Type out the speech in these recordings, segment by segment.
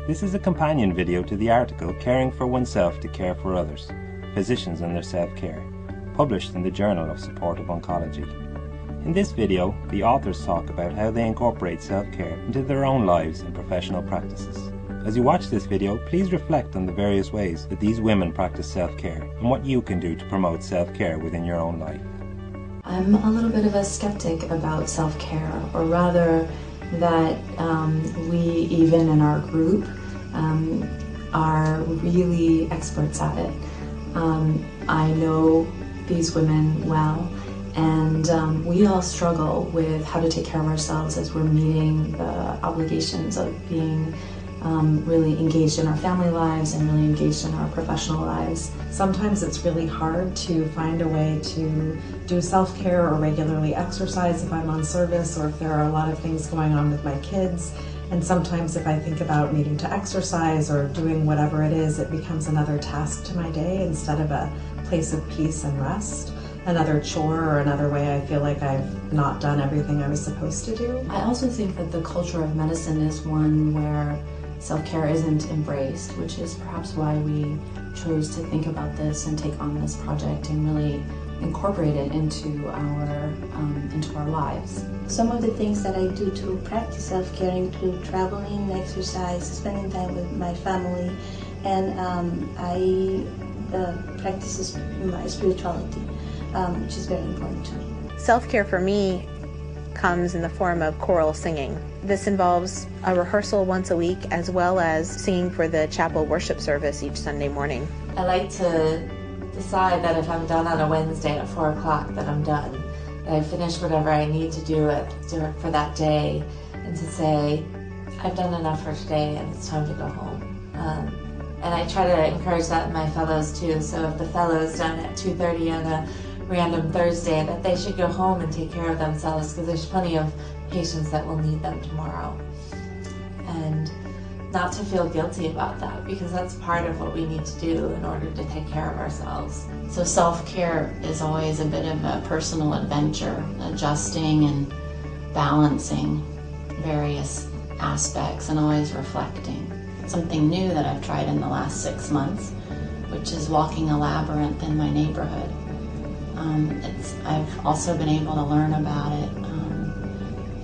This is a companion video to the article Caring for Oneself to Care for Others, Physicians and Their Self-Care, published in the Journal of Supportive Oncology. In this video, the authors talk about how they incorporate self-care into their own lives and professional practices. As you watch this video, please reflect on the various ways that these women practice self-care and what you can do to promote self-care within your own life. I'm a little bit of a skeptic about self-care, or rather that we, even in our group, are really experts at it. I know these women well, and we all struggle with how to take care of ourselves as we're meeting the obligations of being really engaged in our family lives and really engaged in our professional lives. Sometimes it's really hard to find a way to do self-care or regularly exercise if I'm on service, or if there are a lot of things going on with my kids. And sometimes if I think about needing to exercise or doing whatever it is, it becomes another task to my day instead of a place of peace and rest. Another chore or another way I feel like I've not done everything I was supposed to do. I also think that the culture of medicine is one where self-care isn't embraced, which is perhaps why we chose to think about this and take on this project and really incorporate it into our lives. Some of the things that I do to practice self-care include traveling, exercise, spending time with my family, and I practice my spirituality, which is very important to me. Self-care for me comes in the form of choral singing. This involves a rehearsal once a week, as well as singing for the chapel worship service each Sunday morning. I like to decide that if I'm done on a Wednesday at 4 o'clock, that I'm done. That I finished whatever I need to do it for that day, and to say, I've done enough for today and it's time to go home. And I try to encourage that in my fellows too. So if the fellow's done at 2:30 on a random Thursday, that they should go home and take care of themselves, because there's plenty of patients that will need them tomorrow. And not to feel guilty about that, because that's part of what we need to do in order to take care of ourselves. So self-care is always a bit of a personal adventure, adjusting and balancing various aspects and always reflecting. Something new that I've tried in the last 6 months, which is walking a labyrinth in my neighborhood. I've also been able to learn about it,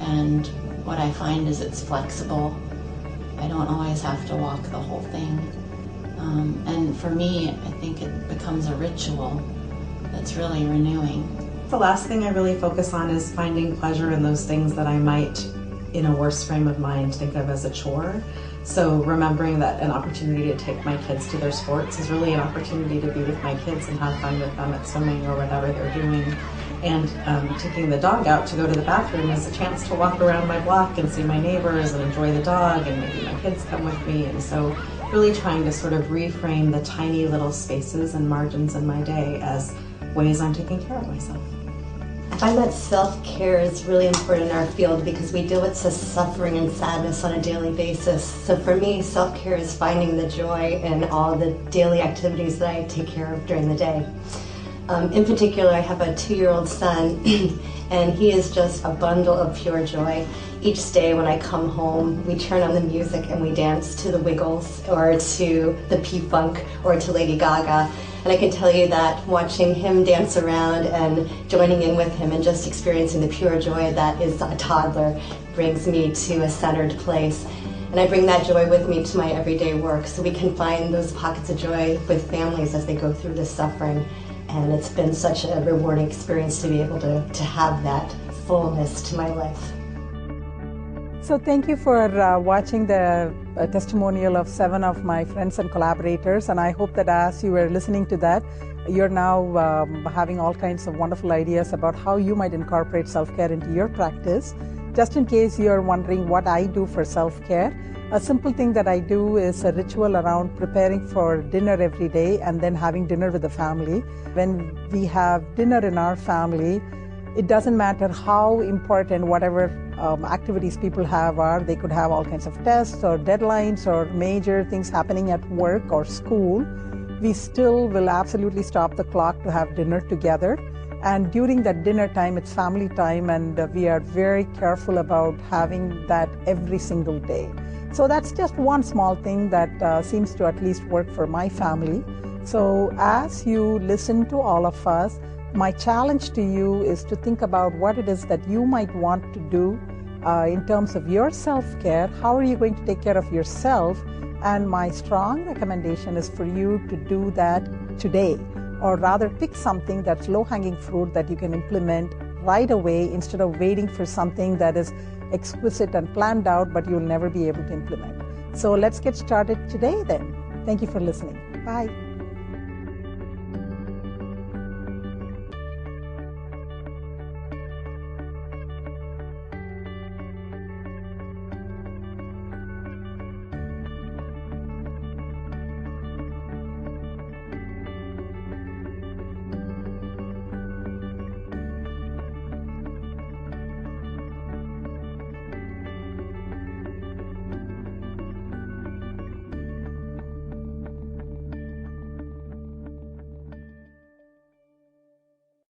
and what I find is it's flexible. I don't always have to walk the whole thing. And for me, I think it becomes a ritual that's really renewing. The last thing I really focus on is finding pleasure in those things that I might, in a worse frame of mind, think of as a chore. So remembering that an opportunity to take my kids to their sports is really an opportunity to be with my kids and have fun with them at swimming or whatever they're doing. And taking the dog out to go to the bathroom is a chance to walk around my block and see my neighbors and enjoy the dog, and maybe my kids come with me. And so really trying to sort of reframe the tiny little spaces and margins in my day as ways I'm taking care of myself. I find that self-care is really important in our field because we deal with such suffering and sadness on a daily basis. So for me, self-care is finding the joy in all the daily activities that I take care of during the day. In particular, I have a 2-year-old son, and he is just a bundle of pure joy. Each day when I come home, we turn on the music and we dance to the Wiggles or to the P-Funk or to Lady Gaga. And I can tell you that watching him dance around and joining in with him and just experiencing the pure joy that is a toddler brings me to a centered place. And I bring that joy with me to my everyday work, so we can find those pockets of joy with families as they go through this suffering. And it's been such a rewarding experience to be able to have that fullness to my life. So thank you for watching the testimonial of 7 of my friends and collaborators, and I hope that as you were listening to that, you're now having all kinds of wonderful ideas about how you might incorporate self-care into your practice. Just in case you're wondering what I do for self-care, a simple thing that I do is a ritual around preparing for dinner every day and then having dinner with the family. When we have dinner in our family, it doesn't matter how important whatever activities people have are. They could have all kinds of tests or deadlines or major things happening at work or school. We still will absolutely stop the clock to have dinner together. And during that dinner time, it's family time, and we are very careful about having that every single day. So that's just one small thing that seems to at least work for my family. So as you listen to all of us, my challenge to you is to think about what it is that you might want to do in terms of your self-care. How are you going to take care of yourself? And my strong recommendation is for you to do that today, or rather pick something that's low-hanging fruit that you can implement right away instead of waiting for something that is exquisite and planned out but you'll never be able to implement. So let's get started today then. Thank you for listening. Bye.